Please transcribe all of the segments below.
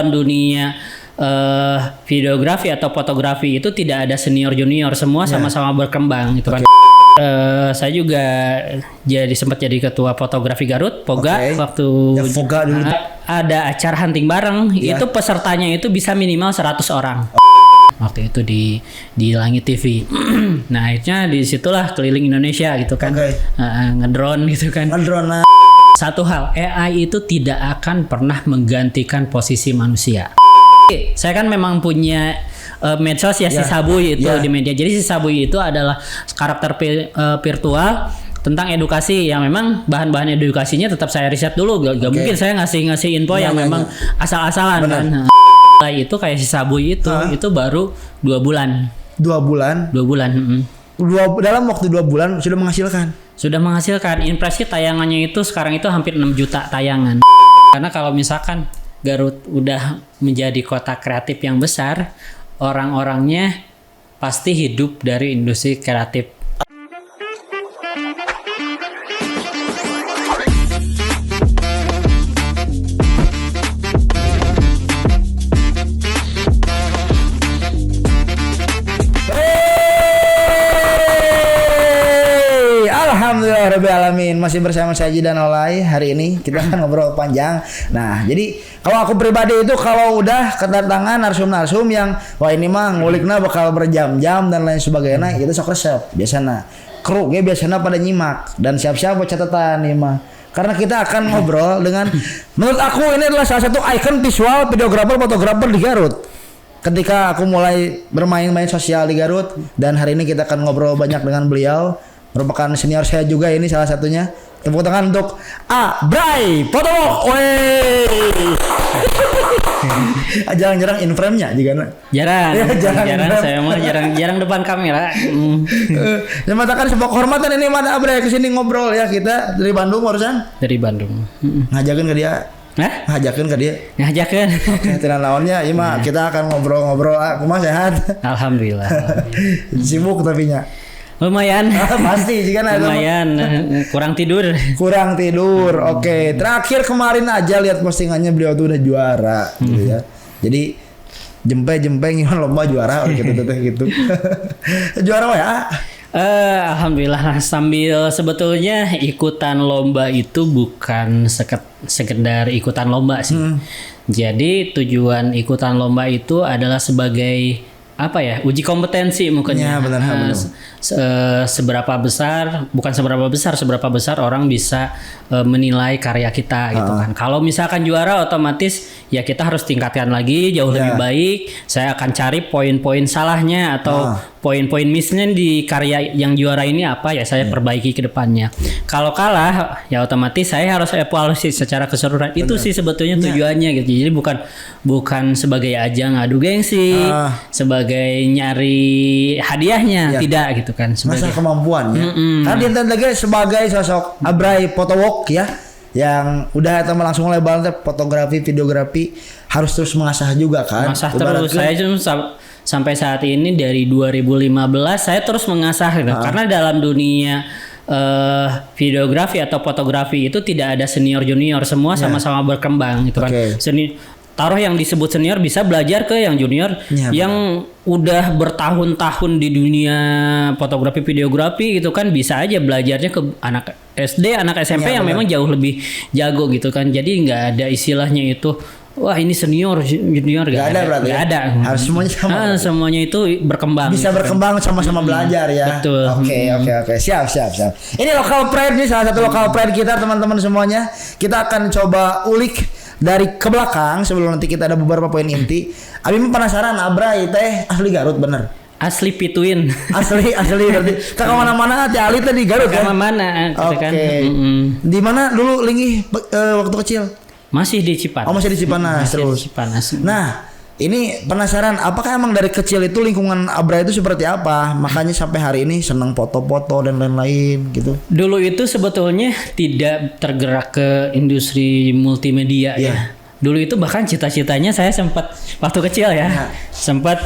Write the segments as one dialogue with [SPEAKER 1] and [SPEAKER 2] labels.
[SPEAKER 1] dalam dunia videografi atau fotografi itu tidak ada senior junior, semua sama-sama berkembang gitu kan. Saya juga sempat jadi ketua fotografi Garut, Poga, waktu
[SPEAKER 2] Poga dulu.
[SPEAKER 1] Ada acara hunting bareng, itu pesertanya itu bisa minimal 100 orang. Waktu itu di Langit TV. Nah, akhirnya disitulah keliling Indonesia gitu kan. Ngedrone gitu kan.
[SPEAKER 2] Ngedrone.
[SPEAKER 1] Satu hal, AI itu tidak akan pernah menggantikan posisi manusia. Saya kan memang punya medsos ya, si Sabuy itu di media. Jadi si Sabuy itu adalah karakter virtual tentang edukasi yang memang bahan-bahan edukasinya tetap saya riset dulu. Gak mungkin saya ngasih info yang memang asal-asalan kan. Itu kayak si Sabuy itu baru 2 bulan. 2 bulan? 2 bulan.
[SPEAKER 2] Dalam waktu 2 bulan sudah menghasilkan?
[SPEAKER 1] Sudah menghasilkan. Impresi tayangannya itu sekarang itu hampir 6 juta tayangan. Karena kalau misalkan Garut udah menjadi kota kreatif yang besar, orang-orangnya pasti hidup dari industri kreatif.
[SPEAKER 2] Alhamdulillahirrahmanirrahim. Masih bersama saya Jidan Olay. Hari ini kita akan ngobrol panjang. Nah, jadi kalau aku pribadi itu kalau udah kedatangan narsum-narsum yang wah ini mah ngulikna bakal berjam-jam dan lain sebagainya, itu sok resep biasana. Kru ge biasana pada nyimak dan siap-siap buat catatan nih mah. Karena kita akan ngobrol dengan menurut aku ini adalah salah satu ikon visual videografer fotografer di Garut. Ketika aku mulai bermain-main sosial di Garut, dan hari ini kita akan ngobrol banyak dengan beliau. Merupakan senior saya juga ini salah satunya. Tepuk tangan untuk Bray Potowok. Jarang-jarang in frame-nya juga.
[SPEAKER 1] Jarang saya mah jarang depan kamera.
[SPEAKER 2] Saya mengatakan sebuah kehormatan ini mana Bray kesini ngobrol ya, kita dari Bandung barusan.
[SPEAKER 1] Dari Bandung.
[SPEAKER 2] Ngajakin ke dia. Ngajakin ke dia.
[SPEAKER 1] Ngajakin.
[SPEAKER 2] Oke, tina naonnya ieu mah kita akan ngobrol-ngobrol. Kumaha sehat?
[SPEAKER 1] Alhamdulillah.
[SPEAKER 2] Sibuk tapi nya.
[SPEAKER 1] Lumayan.
[SPEAKER 2] Pasti jika ada.
[SPEAKER 1] Lumayan. Kurang tidur.
[SPEAKER 2] Oke. Terakhir kemarin aja lihat postingannya beliau tuh udah juara gitu ya. Jadi jempe-jempe ngiman lomba juara gitu. Juara ya.
[SPEAKER 1] Alhamdulillah, sambil sebetulnya ikutan lomba itu bukan sekedar ikutan lomba sih. Jadi tujuan ikutan lomba itu adalah sebagai uji kompetensi mungkin.
[SPEAKER 2] Ya, benar.
[SPEAKER 1] Seberapa besar orang bisa menilai karya kita gitu kan. Kalau misalkan juara otomatis ya kita harus tingkatkan lagi jauh lebih baik. Saya akan cari poin-poin salahnya atau poin-poin missnya di karya yang juara ini apa ya saya perbaiki ke depannya. Kalau kalah ya otomatis saya harus evaluasi secara keseluruhan. Itu sih sebetulnya tujuannya gitu. Jadi bukan sebagai ajang adu gengsi, sebagai nyari hadiahnya, tidak gitu kan.
[SPEAKER 2] Sebagai kemampuan ya. Karena dia lagi sebagai sosok Bray Potowok ya, yang udah langsung label fotografi, videografi harus terus mengasah juga kan.
[SPEAKER 1] Mengasah terus. Saya sampai saat ini dari 2015 saya terus mengasah gitu. Karena dalam dunia videografi atau fotografi itu tidak ada senior junior, semua sama-sama berkembang gitu kan. Taruh yang disebut senior bisa belajar ke yang junior yang udah bertahun-tahun di dunia fotografi videografi gitu kan, bisa aja belajarnya ke anak SD, anak SMP yang memang jauh lebih jago gitu kan. Jadi nggak ada istilahnya itu wah ini senior junior, nggak ada berarti. Nggak ada.
[SPEAKER 2] Harus semuanya sama.
[SPEAKER 1] Semuanya itu berkembang.
[SPEAKER 2] Bisa berkembang sama-sama belajar ya.
[SPEAKER 1] Betul.
[SPEAKER 2] Oke. Siap. Ini local pride nih, salah satu local pride kita teman-teman semuanya. Kita akan coba ulik dari ke belakang sebelum nanti kita ada beberapa poin inti. Abi penasaran Bray teh asli Garut bener?
[SPEAKER 1] Asli Pituin.
[SPEAKER 2] asli berarti. Ke mana-mana teh Ali teh di Garut kan?
[SPEAKER 1] Mana-mana
[SPEAKER 2] Oke. Di mana dulu linggih waktu kecil?
[SPEAKER 1] Masih di Cipanas.
[SPEAKER 2] Oh, masih di Cipanas terus. Nah, ini penasaran apakah emang dari kecil itu lingkungan Bray itu seperti apa? Makanya sampai hari ini senang foto-foto dan lain-lain gitu.
[SPEAKER 1] Dulu itu sebetulnya tidak tergerak ke industri multimedia ya. Dulu itu bahkan cita-citanya saya sempat waktu kecil sempat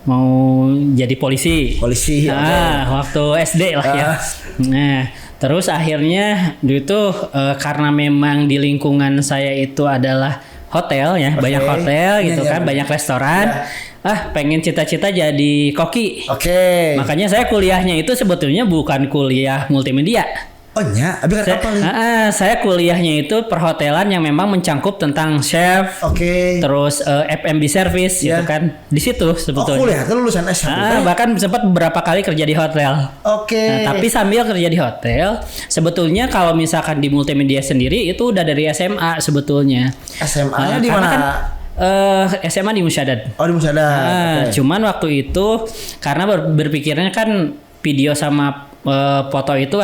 [SPEAKER 1] mau jadi polisi. Waktu SD lah ya. Nah, terus akhirnya dulu itu karena memang di lingkungan saya itu adalah hotel ya, banyak hotel gitu
[SPEAKER 2] Iya,
[SPEAKER 1] kan, banyak restoran. Pengen cita-cita jadi koki.
[SPEAKER 2] Oke.
[SPEAKER 1] Makanya saya kuliahnya itu sebetulnya bukan kuliah multimedia.
[SPEAKER 2] Oh nya, abi kan apa nih?
[SPEAKER 1] Saya kuliahnya itu perhotelan yang memang mencangkup tentang chef,
[SPEAKER 2] Oke.
[SPEAKER 1] terus F&B service gitu kan. Di situ sebetulnya.
[SPEAKER 2] kuliah tuh lulusan S1.
[SPEAKER 1] Bahkan sempat beberapa kali kerja di hotel.
[SPEAKER 2] Oke.
[SPEAKER 1] Tapi sambil kerja di hotel, sebetulnya kalau misalkan di multimedia sendiri itu udah dari SMA sebetulnya.
[SPEAKER 2] SMA-nya di
[SPEAKER 1] Karena
[SPEAKER 2] mana?
[SPEAKER 1] kan, SMA di Musyadat.
[SPEAKER 2] Oh di Musada. Oke.
[SPEAKER 1] Cuman waktu itu karena berpikirnya kan video sama foto itu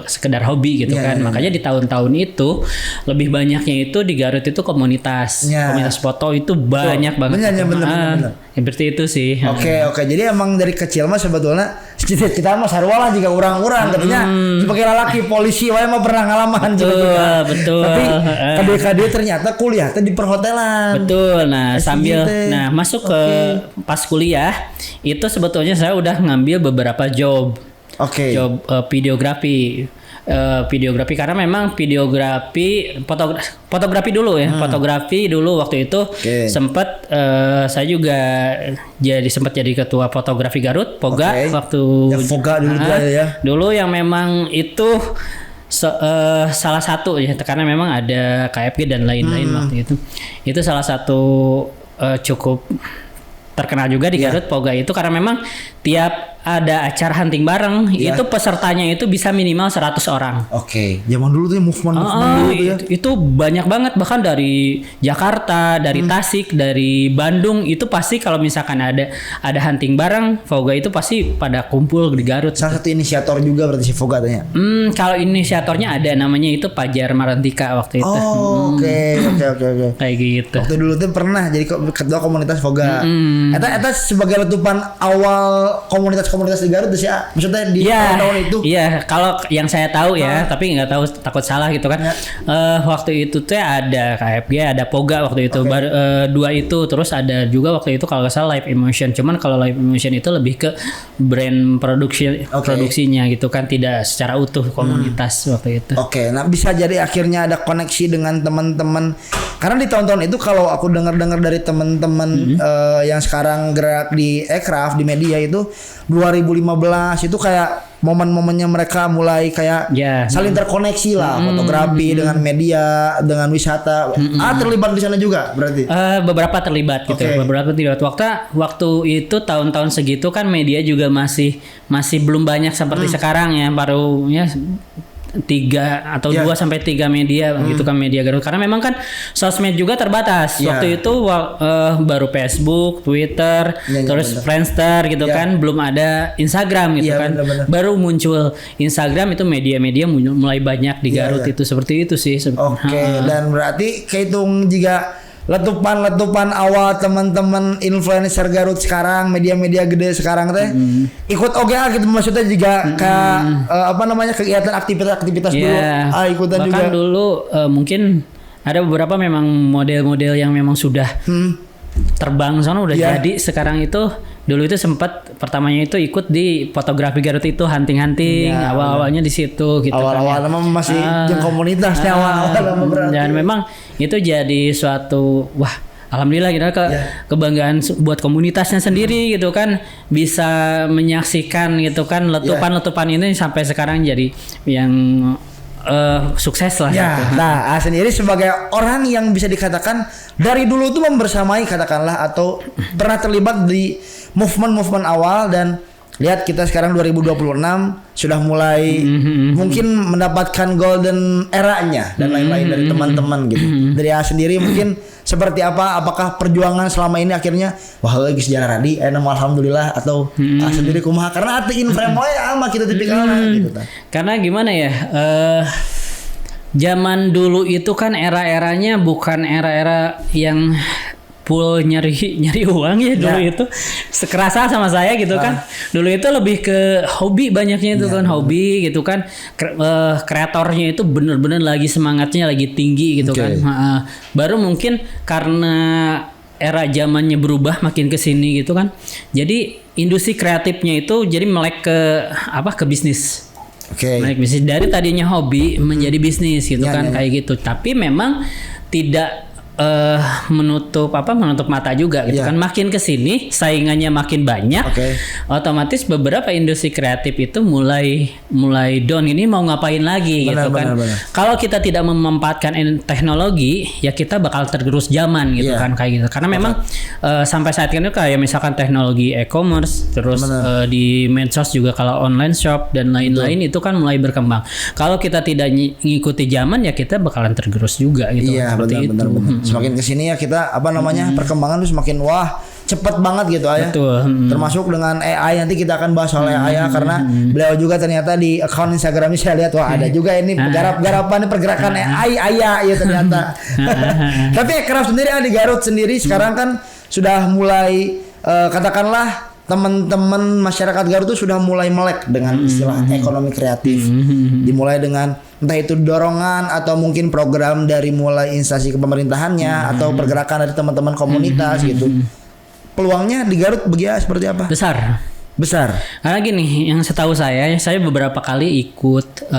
[SPEAKER 1] sekedar hobi gitu kan. Makanya di tahun-tahun itu lebih banyaknya itu di Garut itu komunitas. Komunitas foto itu banyak banget.
[SPEAKER 2] Bener.
[SPEAKER 1] Seperti itu sih.
[SPEAKER 2] Oke. Jadi emang dari kecil mah sebetulnya cita-cita mah sarua lah jika orang-orang katanya sebagai lelaki polisi wae mah pernah ngalaman
[SPEAKER 1] betul.
[SPEAKER 2] Tapi kadang-kadang ternyata kuliah teh di perhotelan.
[SPEAKER 1] Betul. Nah, sambil masuk ke pas kuliah itu sebetulnya saya udah ngambil beberapa job. Job videografi. Videografi karena memang videografi fotografi dulu ya. Fotografi dulu waktu itu sempat saya juga sempat jadi ketua fotografi Garut Poga waktu
[SPEAKER 2] Poga dulu ya.
[SPEAKER 1] Dulu yang memang itu salah satu ya karena memang ada KFG dan lain-lain waktu itu. Itu salah satu cukup terkenal juga di Garut Poga itu karena memang tiap ada acara hunting bareng itu pesertanya itu bisa minimal 100 orang.
[SPEAKER 2] Zaman dulu tuh movement dulu tuh ya.
[SPEAKER 1] Itu banyak banget bahkan dari Jakarta, dari Tasik, dari Bandung itu pasti kalau misalkan ada hunting bareng Poga itu pasti pada kumpul di Garut.
[SPEAKER 2] Salah satu inisiator juga berarti si Poga tanya.
[SPEAKER 1] Kalau inisiatornya ada namanya itu Pajar Marantika waktu itu.
[SPEAKER 2] Oke.
[SPEAKER 1] Kayak gitu.
[SPEAKER 2] Waktu dulu tuh pernah jadi ketua komunitas Poga. Eta sebagai letupan awal komunitas di Garut sih ya. Maksudnya di tahun itu.
[SPEAKER 1] Iya, kalau yang saya tahu ya, tapi nggak tahu takut salah gitu kan. Waktu itu tuh ada KFG, ada Poga waktu itu. Baru dua itu terus ada juga waktu itu kalau nggak salah Live Emotion. Cuman kalau Live Emotion itu lebih ke brand produksinya gitu kan, tidak secara utuh komunitas waktu itu.
[SPEAKER 2] Nah bisa jadi akhirnya ada koneksi dengan teman-teman. Karena di tahun-tahun itu kalau aku dengar dari teman-teman yang sekarang gerak di aircraft di media itu 2015 itu kayak momen-momennya mereka mulai kayak saling terkoneksi lah, fotografi dengan media, dengan wisata. Terlibat di sana juga berarti.
[SPEAKER 1] Beberapa terlibat gitu. Beberapa terlibat. Waktu itu tahun-tahun segitu kan media juga masih belum banyak seperti sekarang ya, baru ya 3 atau 2 sampai 3 media gitu kan media Garut karena memang kan sosmed juga terbatas. Waktu itu baru Facebook, Twitter, terus Friendster gitu kan, belum ada Instagram gitu kan.
[SPEAKER 2] Bener.
[SPEAKER 1] Baru muncul Instagram itu media-media mulai banyak di Garut itu seperti itu sih.
[SPEAKER 2] Dan berarti kehitung jika letupan awal teman-teman influencer Garut sekarang, media-media gede sekarang teh ikut gitu maksudnya juga kegiatan aktivitas dulu ikutan
[SPEAKER 1] bahkan
[SPEAKER 2] juga.
[SPEAKER 1] Bahkan dulu mungkin ada beberapa memang model-model yang memang sudah terbang sana udah jadi. Sekarang itu dulu itu sempat pertamanya itu ikut di fotografi Garut itu hunting awal-awalnya di situ gitu.
[SPEAKER 2] Awal-awal masih jeung komunitasnya awal-awal berarti.
[SPEAKER 1] Dan memang itu jadi suatu alhamdulillah kita kebanggaan buat komunitasnya sendiri gitu kan, bisa menyaksikan gitu kan letupan-letupan ini sampai sekarang jadi yang sukses lah. Gitu.
[SPEAKER 2] Nah, sendiri sebagai orang yang bisa dikatakan dari dulu tuh membersamai katakanlah atau pernah terlibat di movement awal dan lihat kita sekarang 2026 sudah mulai mungkin mendapatkan golden eranya dan lain-lain dari teman-teman gitu. Dari sendiri mungkin seperti apa? Apakah perjuangan selama ini akhirnya lagi sejarah radi alhamdulillah atau sendiri kumaha karena atiin frame ama kita tipikalnya gitu.
[SPEAKER 1] Karena gimana ya? Zaman dulu itu kan era-eranya bukan era-era yang full nyari uang ya dulu itu sekerasa sama saya gitu kan. Dulu itu lebih ke hobi banyaknya itu kan hobi gitu kan. Kreatornya itu bener-bener lagi semangatnya lagi tinggi gitu kan. Baru mungkin karena era zamannya berubah makin ke sini gitu kan. Jadi industri kreatifnya itu jadi melek ke bisnis. Melek bisnis dari tadinya hobi menjadi bisnis gitu kan kayak gitu. Tapi memang tidak menutup mata juga gitu
[SPEAKER 2] Iya.
[SPEAKER 1] kan. Makin ke sini saingannya makin banyak.
[SPEAKER 2] Oke.
[SPEAKER 1] Otomatis beberapa industri kreatif itu mulai down, ini mau ngapain lagi gitu kan.
[SPEAKER 2] Benar.
[SPEAKER 1] Kalau kita tidak memanfaatkan teknologi ya kita bakal tergerus zaman gitu
[SPEAKER 2] Iya.
[SPEAKER 1] kan kayak gitu. Karena memang sampai saat ini kayak misalkan teknologi e-commerce terus di medsos juga kalau online shop dan lain-lain itu kan mulai berkembang. Kalau kita tidak ngikuti zaman ya kita bakalan tergerus juga gitu.
[SPEAKER 2] Iya,
[SPEAKER 1] Seperti
[SPEAKER 2] benar. Semakin kesini ya kita perkembangan tuh semakin cepet banget gitu ya.
[SPEAKER 1] Betul.
[SPEAKER 2] Termasuk dengan AI, nanti kita akan bahas soal AI ya, karena beliau juga ternyata di akun Instagramnya saya lihat ada juga ini garap-garapan pergerakan AI ya ternyata. Tapi Aircraft sendiri di Garut sendiri sekarang kan sudah mulai katakanlah teman-teman masyarakat Garut tuh sudah mulai melek dengan istilah ekonomi kreatif. Dimulai dengan entah itu dorongan atau mungkin program dari mulai instansi kepemerintahannya atau pergerakan dari teman-teman komunitas gitu. Peluangnya di Garut seperti apa?
[SPEAKER 1] Besar. Karena gini, yang setahu saya beberapa kali ikut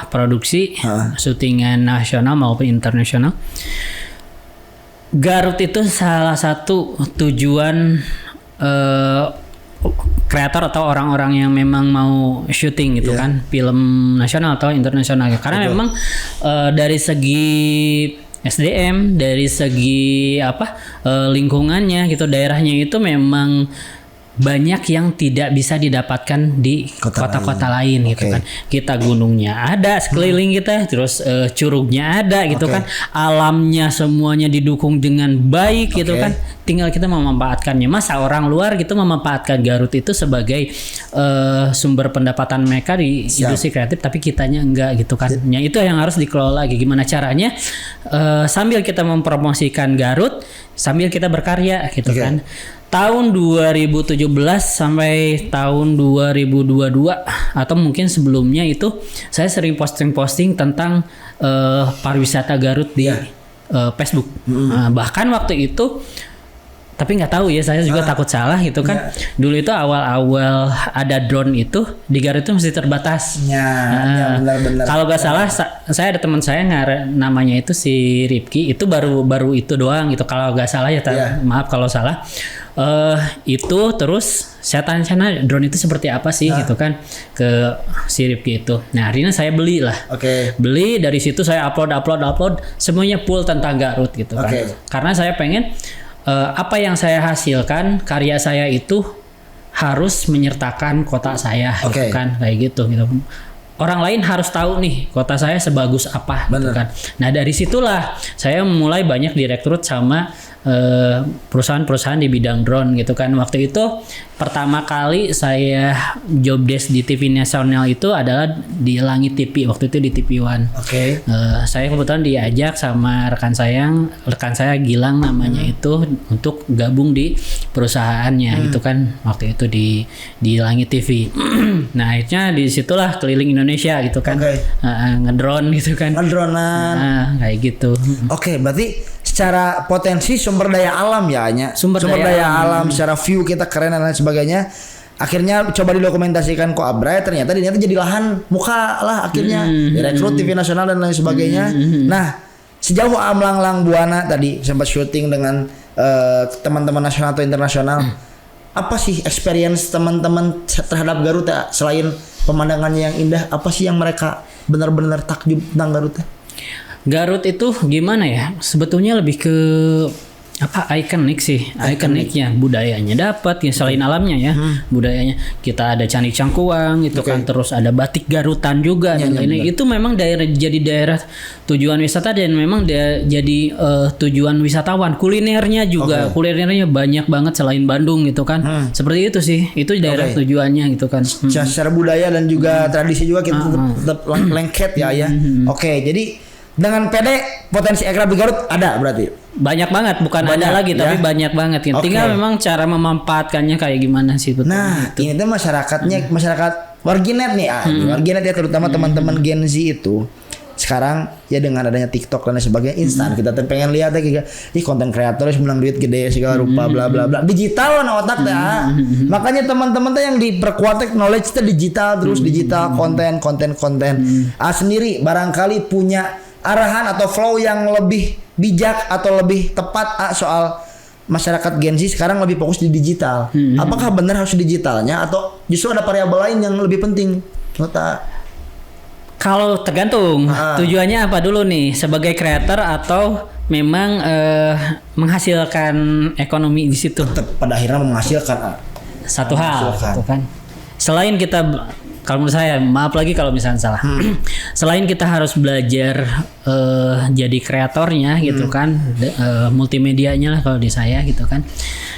[SPEAKER 1] produksi syutingan nasional maupun internasional. Garut itu salah satu tujuan kreator atau orang-orang yang memang mau syuting gitu kan, film nasional atau internasional. Karena memang dari segi SDM, dari segi lingkungannya gitu, daerahnya itu memang banyak yang tidak bisa didapatkan di kota-kota lain gitu kan. Kita gunungnya ada sekeliling kita, terus curugnya ada gitu kan. Alamnya semuanya didukung dengan baik gitu kan. Tinggal kita memanfaatkannya. Masa orang luar gitu memanfaatkan Garut itu sebagai sumber pendapatan mereka di industri kreatif, tapi kitanya enggak gitu kan. Ya, itu yang harus dikelola lagi. Gimana caranya sambil kita mempromosikan Garut, sambil kita berkarya gitu kan. Tahun 2017 sampai tahun 2022 atau mungkin sebelumnya itu saya sering posting-posting tentang pariwisata Garut di Facebook. Bahkan waktu itu, tapi nggak tahu ya, saya juga takut salah gitu kan. Dulu itu awal-awal ada drone itu di Garut itu masih terbatas.
[SPEAKER 2] Benar.
[SPEAKER 1] Kalau nggak salah, saya ada teman saya namanya itu si Ripki, itu baru itu doang gitu. Kalau nggak salah ya, maaf kalau salah. Itu terus saya tanya drone itu seperti apa sih gitu kan ke si Ripki itu. Nah akhirnya saya beli lah. Beli, dari situ saya upload semuanya full tentang Garut gitu kan. Karena saya pengen apa yang saya hasilkan, karya saya itu harus menyertakan kota saya gitu kan, kayak gitu. Orang lain harus tahu nih kota saya sebagus apa gitu kan. Nah dari situlah saya mulai banyak direkrut sama perusahaan-perusahaan di bidang drone gitu kan. Waktu itu pertama kali saya job desk di TV nasional itu adalah di Langit TV, waktu itu di TV One. Saya kebetulan diajak sama rekan saya Gilang namanya itu untuk gabung di perusahaannya gitu kan, waktu itu di Langit TV. Nah akhirnya disitulah keliling Indonesia gitu kan, ngedrone gitu kan,
[SPEAKER 2] ngedronean
[SPEAKER 1] kayak gitu.
[SPEAKER 2] Berarti secara potensi sumber daya alam ya hanya sumber daya alam, secara view kita keren dan lain sebagainya. Akhirnya coba didokumentasikan kok Abray, ternyata jadi lahan muka lah akhirnya direkrut TV nasional dan lain sebagainya. Nah sejauh melanglang buana tadi sempat syuting dengan teman-teman nasional atau internasional, apa sih experience teman-teman terhadap Garut ya? Selain pemandangannya yang indah, apa sih yang mereka benar-benar takjub tentang Garut ya?
[SPEAKER 1] Garut itu gimana ya? Sebetulnya lebih ke ikonik sih, ikoniknya, budayanya dapat ya, selain alamnya ya, budayanya. Kita ada Candi Cangkuang itu kan, terus ada batik Garutan juga dan lainnya. Itu memang jadi daerah tujuan wisata dan memang jadi tujuan wisatawan. Kulinernya juga, kulinernya banyak banget selain Bandung gitu kan. Seperti itu sih, itu daerah tujuannya gitu kan.
[SPEAKER 2] Secara budaya dan juga tradisi juga kita tetap lengket ya. Jadi dengan PD potensi Aircraft di Garut ada berarti?
[SPEAKER 1] Banyak banget, bukan ada lagi tapi banyak banget gitu. Tinggal memang cara memanfaatkannya kayak gimana sih betul.
[SPEAKER 2] Nah, ini tuh masyarakat warginet nih, warginet ya, terutama teman-teman Gen Z itu. Sekarang ya dengan adanya TikTok dan sebagainya instan kita pengen lihat ya konten kreator menang duit gede segala rupa bla bla bla, digital lah otak dah. Makanya teman-teman tuh yang diperkuat knowledge itu digital terus, digital konten sendiri barangkali punya arahan atau flow yang lebih bijak atau lebih tepat soal masyarakat Gen Z sekarang lebih fokus di digital. Apakah benar harus digitalnya atau justru ada variabel lain yang lebih penting?
[SPEAKER 1] Kalau tergantung tujuannya apa dulu nih, sebagai creator atau memang menghasilkan ekonomi di situ.
[SPEAKER 2] Tetap pada akhirnya menghasilkan
[SPEAKER 1] Satu hal gitu kan. Selain kita, kalau menurut saya, maaf lagi kalau misalnya salah. Selain kita harus belajar jadi kreatornya gitu kan, multimedianya lah kalau di saya gitu kan.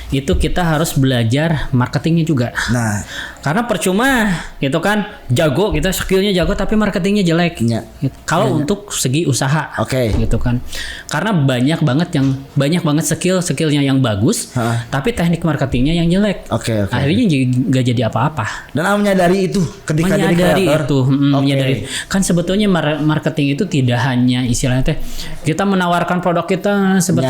[SPEAKER 1] Itu kita harus belajar marketingnya juga.
[SPEAKER 2] Nah,
[SPEAKER 1] karena percuma gitu kan, jago kita skillnya jago tapi marketingnya jelek.
[SPEAKER 2] Ya.
[SPEAKER 1] Kalau untuk segi usaha,
[SPEAKER 2] Oke.
[SPEAKER 1] gitu kan. Karena banyak banget skillnya yang bagus, tapi teknik marketingnya yang jelek.
[SPEAKER 2] Oke.
[SPEAKER 1] Akhirnya nggak jadi apa-apa.
[SPEAKER 2] Dan menyadari itu ketika jadi kreator.
[SPEAKER 1] Menyadari. Kan sebetulnya marketing itu tidak hanya istilahnya kita menawarkan produk kita seperti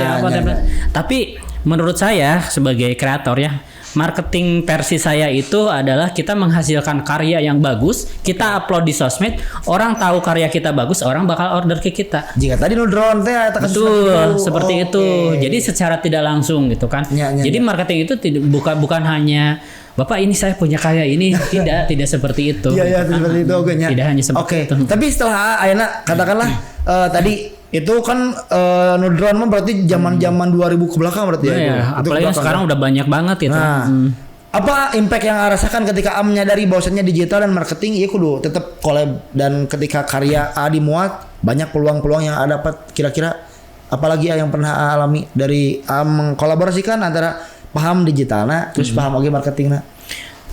[SPEAKER 1] tapi menurut saya sebagai kreator ya, marketing versi saya itu adalah kita menghasilkan karya yang bagus, kita upload di sosmed, orang tahu karya kita bagus, orang bakal order ke kita.
[SPEAKER 2] Jika tadi drone teh
[SPEAKER 1] betul seperti itu. Jadi secara tidak langsung gitu kan. Jadi marketing itu bukan hanya Bapak ini saya punya karya ini, tidak seperti itu.
[SPEAKER 2] Iya, seperti itu oke.
[SPEAKER 1] Tidak hanya seperti itu.
[SPEAKER 2] Tapi setelah Ayeuna katakanlah tadi itu kan drone mah berarti zaman-zaman 2000 ke belakang berarti
[SPEAKER 1] ya. Apalagi sekarang udah banyak banget itu.
[SPEAKER 2] Nah, apa impact yang rasakan ketika menyadari bahwasannya digital dan marketing ya kudu tetap collab, dan ketika karya dimuat banyak peluang-peluang yang dapat, kira-kira apalagi yang pernah alami dari mengkolaborasikan antara paham digitalnya terus paham lagi marketingnya?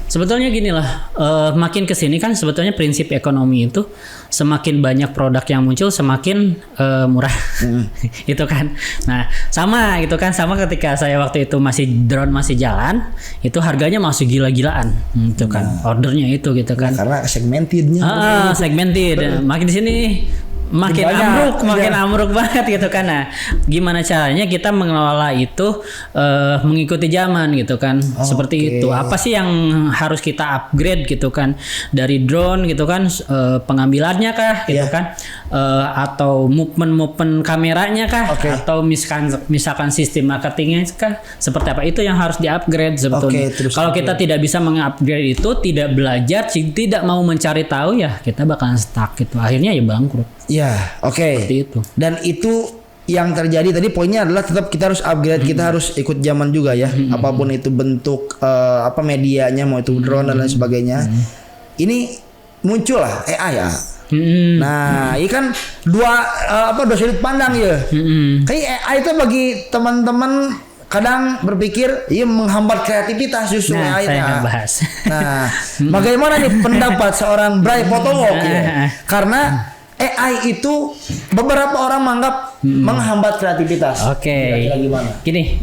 [SPEAKER 1] Sebetulnya gini lah, makin kesini kan sebetulnya prinsip ekonomi itu semakin banyak produk yang muncul semakin murah, itu kan. Nah sama gitu kan, sama ketika saya waktu itu drone masih jalan, itu harganya masih gila-gilaan, itu kan. Ordernya itu gitu kan.
[SPEAKER 2] Karena segmentednya.
[SPEAKER 1] Segmented. Makin di sini makin amruk banget gitu kan. Nah, gimana caranya kita mengelola itu mengikuti zaman gitu kan. Seperti itu. Apa sih yang harus kita upgrade gitu kan, dari drone gitu kan, pengambilannya kah gitu kan, atau movement kameranya kah, atau misalkan sistem marketingnya kah, seperti apa, itu yang harus di-upgrade sebetulnya. Kalau kita tidak bisa mengupgrade itu, tidak belajar, tidak mau mencari tahu, ya kita bakalan stuck gitu. Akhirnya ya bangkrut.
[SPEAKER 2] Ya,
[SPEAKER 1] Seperti itu.
[SPEAKER 2] Dan itu yang terjadi tadi, poinnya adalah tetap kita harus upgrade, kita harus ikut zaman juga ya. Apapun itu bentuk medianya, mau itu drone dan lain sebagainya. Ini muncul lah AI ya. Nah, ini kan dua sudut pandang ya. Kayak AI itu bagi teman-teman kadang berpikir menghambat kreativitas justru AI. Nah, bagaimana nih pendapat seorang Bray Potowok ya? Karena AI itu beberapa orang menganggap menghambat kreativitas. Kira-kira gimana?
[SPEAKER 1] Gini,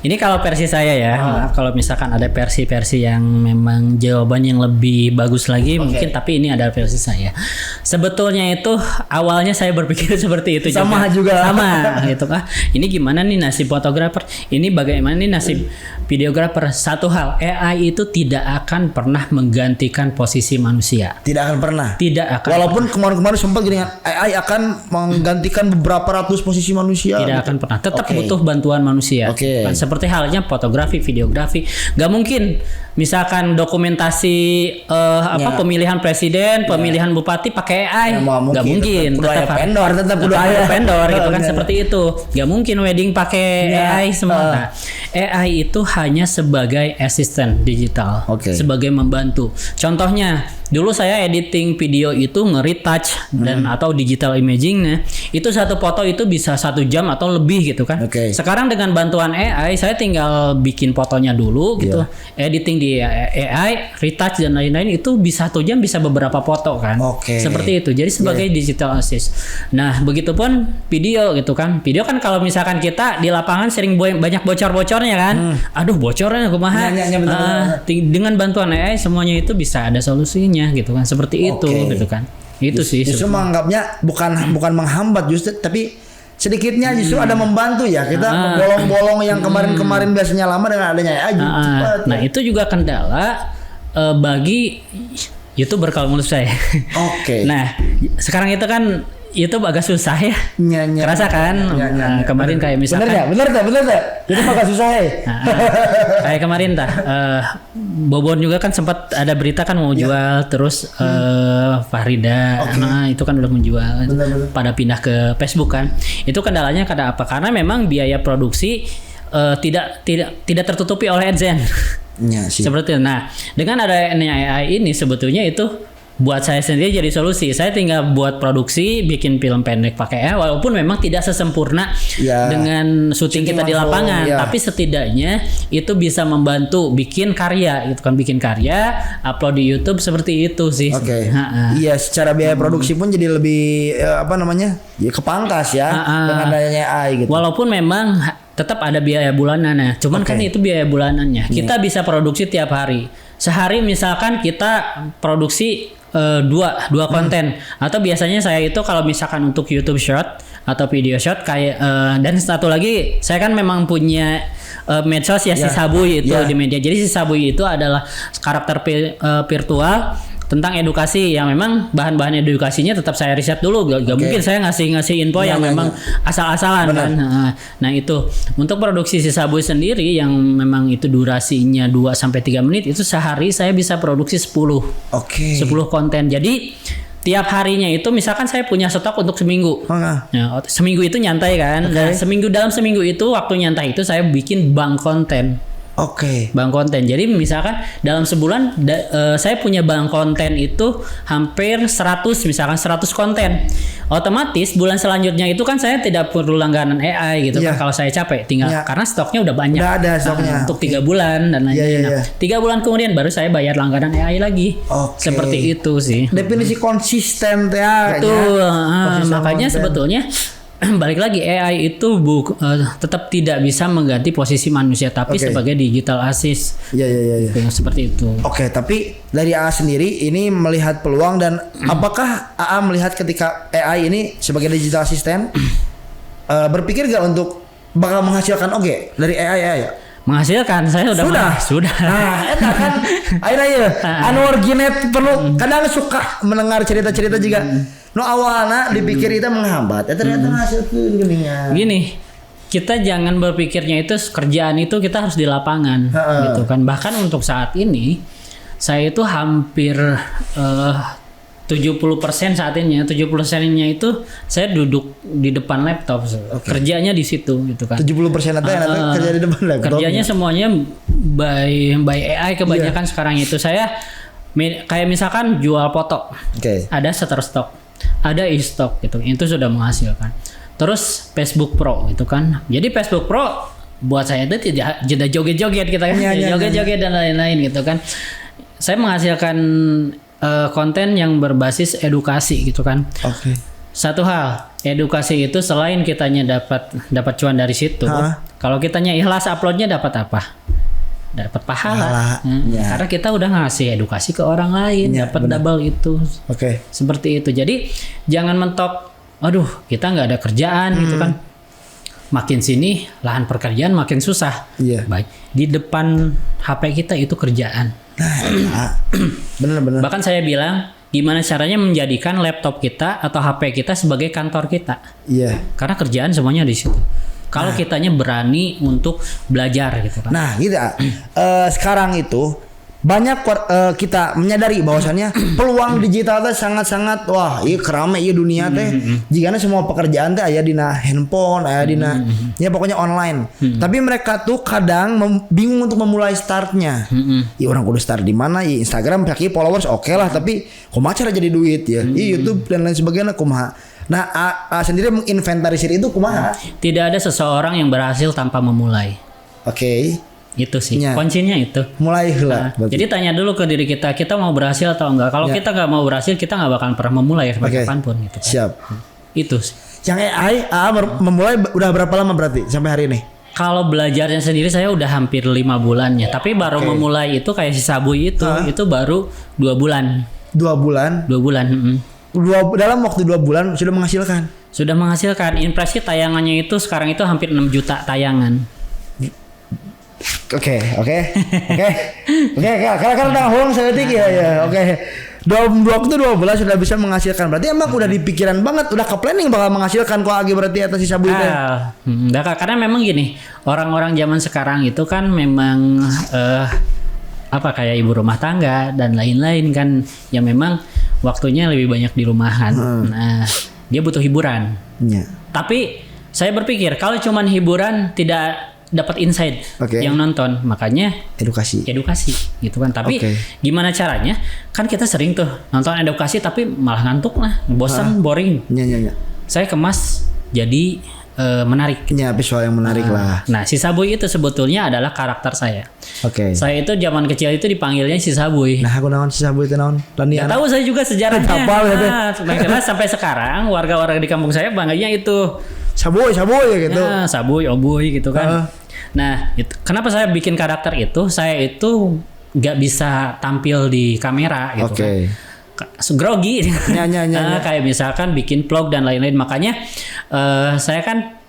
[SPEAKER 1] ini kalau versi saya ya, maaf kalau misalkan ada versi-versi yang memang jawaban yang lebih bagus lagi mungkin, tapi ini adalah versi saya. Sebetulnya itu awalnya saya berpikir seperti itu
[SPEAKER 2] sama
[SPEAKER 1] gitu kan. Ini gimana nih nasib fotografer? Ini bagaimana nih nasib videografer? Satu hal, AI itu tidak akan pernah menggantikan posisi manusia.
[SPEAKER 2] Tidak akan pernah.
[SPEAKER 1] Tidak akan.
[SPEAKER 2] Walaupun kemarin-kemarin sempat gini, AI akan menggantikan beberapa ratus posisi manusia.
[SPEAKER 1] Tidak akan pernah. Tetap butuh bantuan manusia. Seperti halnya fotografi, videografi, nggak mungkin misalkan dokumentasi pemilihan presiden, pemilihan bupati pakai AI, nggak mungkin.
[SPEAKER 2] Tetap
[SPEAKER 1] vendor gitu kan, seperti itu. Nggak mungkin wedding pakai AI semua. Nah, AI itu hanya sebagai asisten digital, sebagai membantu. Contohnya, dulu saya editing video itu nge-retouch dan atau digital imagingnya, itu satu foto itu bisa 1 jam atau lebih gitu kan. Sekarang dengan bantuan AI, saya tinggal bikin fotonya dulu gitu, editing di AI, retouch dan lain-lain, itu bisa 1 jam bisa beberapa foto kan. Seperti itu. Jadi sebagai digital assist. Nah, begitupun video gitu kan. Video kan kalau misalkan kita di lapangan sering banyak bocor-bocornya kan. Aduh, bocornya kumaha. Dengan bantuan AI semuanya itu bisa ada solusinya gitu kan, seperti itu gitu kan. Itu sih
[SPEAKER 2] justru menganggapnya bukan menghambat justru, tapi sedikitnya justru ada membantu ya. Kita bolong-bolong yang kemarin biasanya lama dengan adanya AI.
[SPEAKER 1] Nah, itu juga kendala bagi YouTuber kalau menurut saya. Nah, sekarang itu kan YouTube agak susah ya.
[SPEAKER 2] Nya.
[SPEAKER 1] Kerasa kan? Nah, kemarin kayak misalkan
[SPEAKER 2] Bener tak? Itu agak susah ya.
[SPEAKER 1] kayak kemarin Bobon juga kan sempat ada berita kan mau jual terus Fahrida. Nah, itu kan udah menjual.
[SPEAKER 2] Bener.
[SPEAKER 1] Pada pindah ke Facebook kan. Itu kendalanya karena apa? Karena memang biaya produksi tidak tertutupi oleh AdSense.
[SPEAKER 2] Iya sih.
[SPEAKER 1] Seperti itu. Nah, dengan adanya AI ini sebetulnya itu buat saya sendiri jadi solusi. Saya tinggal buat produksi, bikin film pendek pakai AI, walaupun memang tidak sesempurna dengan syuting kita di lapangan, tapi setidaknya itu bisa membantu bikin karya, gitu kan, bikin karya, upload di YouTube seperti itu sih.
[SPEAKER 2] Oke. Iya, secara biaya produksi pun jadi lebih ya kepangkas ya dengan adanya AI gitu.
[SPEAKER 1] Walaupun memang tetap ada biaya bulanan ya. Cuman kan itu biaya bulanannya. Kita bisa produksi tiap hari. Sehari misalkan kita produksi dua konten, atau biasanya saya itu kalau misalkan untuk YouTube Short atau video short kayak dan satu lagi saya kan memang punya medsos ya, si Sabuy itu di media. Jadi si Sabuy itu adalah karakter virtual tentang edukasi yang memang bahan-bahan edukasinya tetap saya riset dulu. Gak mungkin saya ngasih info yang memang asal-asalan kan. Nah itu untuk produksi si Sabuy sendiri yang memang itu durasinya 2-3 menit, itu sehari saya bisa produksi 10 konten. Jadi tiap harinya itu misalkan saya punya stok untuk seminggu. Ya, seminggu itu nyantai kan. Nah, dalam seminggu itu waktu nyantai itu saya bikin bank konten. Bank konten. Jadi misalkan dalam sebulan saya punya bank konten itu hampir 100 konten. Otomatis bulan selanjutnya itu kan saya tidak perlu langganan AI gitu kan kalau saya capek, tinggal karena stoknya udah banyak.
[SPEAKER 2] Udah ada stoknya.
[SPEAKER 1] Untuk 3 bulan dan lain-lain. 3 bulan kemudian baru saya bayar langganan AI lagi. Seperti itu sih.
[SPEAKER 2] Definisi konsisten ya.
[SPEAKER 1] Betul. Makanya sebetulnya balik lagi AI itu tetap tidak bisa mengganti posisi manusia, tapi sebagai digital assist.
[SPEAKER 2] Iya.
[SPEAKER 1] Seperti itu.
[SPEAKER 2] Tapi dari AA sendiri ini melihat peluang, dan apakah AA melihat ketika AI ini sebagai digital assistant berpikir gak untuk bakal menghasilkan dari AI ya?
[SPEAKER 1] Menghasilkan, saya sudah.
[SPEAKER 2] Nah, eta kan akhirnya Anwar Ginet perlu kadang suka mendengar cerita-cerita juga. No awalnya dipikir itu menghambat, ternyata menghasilkan gininya.
[SPEAKER 1] Gini, kita jangan berpikirnya itu kerjaan itu kita harus di lapangan, gitu kan. Bahkan untuk saat ini saya itu hampir 70% saat ini, 70%-nya itu saya duduk di depan laptop, kerjanya di situ, gitu kan.
[SPEAKER 2] 70% nanti kerja di depan laptop.
[SPEAKER 1] Kerjanya semuanya by AI kebanyakan sekarang itu. Saya kayak misalkan jual foto, ada Shutterstock, ada e-stock gitu, itu sudah menghasilkan. Terus Facebook Pro gitu kan. Jadi Facebook Pro buat saya itu tidak joget-joget kita kan, joget-joget dan lain-lain gitu kan. Saya menghasilkan konten yang berbasis edukasi gitu kan. Satu hal, edukasi itu selain kitanya dapat cuan dari situ, kalau kitanya ikhlas uploadnya dapat apa? Dapat pahala. Karena kita udah ngasih edukasi ke orang lain, dapat double itu. Seperti itu. Jadi jangan mentok, aduh kita nggak ada kerjaan gitu kan. Makin sini lahan pekerjaan makin susah. Baik, di depan HP kita itu kerjaan. Bener. Bahkan saya bilang, gimana caranya menjadikan laptop kita atau HP kita sebagai kantor kita. Karena kerjaan semuanya di situ. Kalau kitanya berani untuk belajar gitu kan.
[SPEAKER 2] Nah, gitu. Sekarang itu banyak kita menyadari bahwasannya peluang digital teh sangat-sangat kerame dunia teh. Jika semua pekerjaan teh aya dina handphone, aya dina ya pokoknya online. Tapi mereka tuh kadang bingung untuk memulai startnya. Ya orang kudu start di mana? Ya Instagram pakai followers lah, tapi kumaha cara jadi duit ya? YouTube dan lain sebagainya kumaha. Nah, sendiri menginventarisir itu kumaha?
[SPEAKER 1] Tidak ada seseorang yang berhasil tanpa memulai. Itu sih kuncinya itu.
[SPEAKER 2] Mulailah.
[SPEAKER 1] Jadi tanya dulu ke diri kita mau berhasil atau enggak. Kalau kita nggak mau berhasil, kita nggak bakalan pernah memulai kapanpun gitu kan.
[SPEAKER 2] Siap.
[SPEAKER 1] Itu sih.
[SPEAKER 2] Yang AI memulai udah berapa lama berarti sampai hari ini?
[SPEAKER 1] Kalau belajarnya sendiri saya udah hampir 5 bulannya. Tapi baru memulai itu kayak si Sabuy itu baru 2 bulan.
[SPEAKER 2] 2 bulan?
[SPEAKER 1] 2 bulan.
[SPEAKER 2] Dalam waktu 2 bulan sudah menghasilkan?
[SPEAKER 1] Sudah menghasilkan. Impresi tayangannya itu sekarang itu hampir 6 juta tayangan.
[SPEAKER 2] Oke. Kalau udah ngomong seperti ya. dalam waktu 2 bulan sudah bisa menghasilkan. Berarti emang udah di pikiran banget, udah ke planning bakal menghasilkan kok Agi berarti atas si Sabu itu.
[SPEAKER 1] Karena memang gini, orang-orang zaman sekarang itu kan memang kayak ibu rumah tangga dan lain-lain kan, yang memang waktunya lebih banyak di rumahan. Nah, dia butuh hiburan.
[SPEAKER 2] Ya.
[SPEAKER 1] Tapi saya berpikir kalau cuman hiburan tidak dapat insight yang nonton, makanya edukasi gitu kan. Tapi gimana caranya? Kan kita sering tuh nonton edukasi tapi malah ngantuk lah, bosan, boring. Saya kemas jadi menarik.
[SPEAKER 2] Ya, visual yang menarik lah.
[SPEAKER 1] Nah, si Sabuy itu sebetulnya adalah karakter saya. Saya itu zaman kecil itu dipanggilnya si Sabuy.
[SPEAKER 2] Nah, aku naon si Sabuy itu naon?
[SPEAKER 1] Nggak tahu saya juga sejarahnya. Karena sampai sekarang warga-warga di kampung saya bangganya itu
[SPEAKER 2] Sabuy gitu.
[SPEAKER 1] Nah, Sabuy, Obuy gitu kan. Nah, kenapa saya bikin karakter itu? Saya itu nggak bisa tampil di kamera gitu kan. Grogi. Kayak misalkan bikin vlog dan lain-lain. Makanya saya kan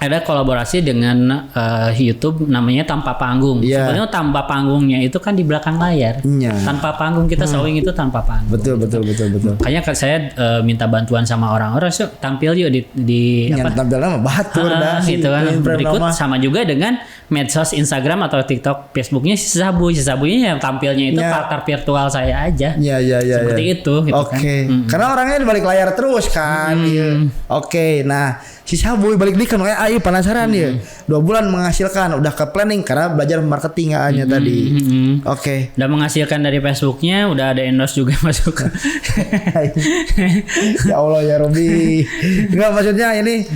[SPEAKER 1] ada kolaborasi dengan YouTube namanya Tanpa Panggung. Sebenarnya tanpa panggungnya itu kan di belakang layar. Tanpa panggung kita showing itu tanpa panggung.
[SPEAKER 2] Betul.
[SPEAKER 1] Makanya saya minta bantuan sama orang-orang, so, tampil yuk di
[SPEAKER 2] tampilnya mah batur dah
[SPEAKER 1] gitu kan. Berikut sama juga dengan medsos Instagram atau TikTok, Facebooknya si Sabuy-nya yang tampilnya itu karakter virtual saya aja. Seperti itu gitu kan.
[SPEAKER 2] Karena orangnya di balik layar terus kan. Nah, si Sabuy balik di kan kayak penasaran dia. 2 bulan menghasilkan, udah ke planning karena belajar marketing hanya tadi.
[SPEAKER 1] Udah menghasilkan dari Facebooknya, udah ada endorse juga masuk.
[SPEAKER 2] Ya Allah ya Robi. Enggak, maksudnya ini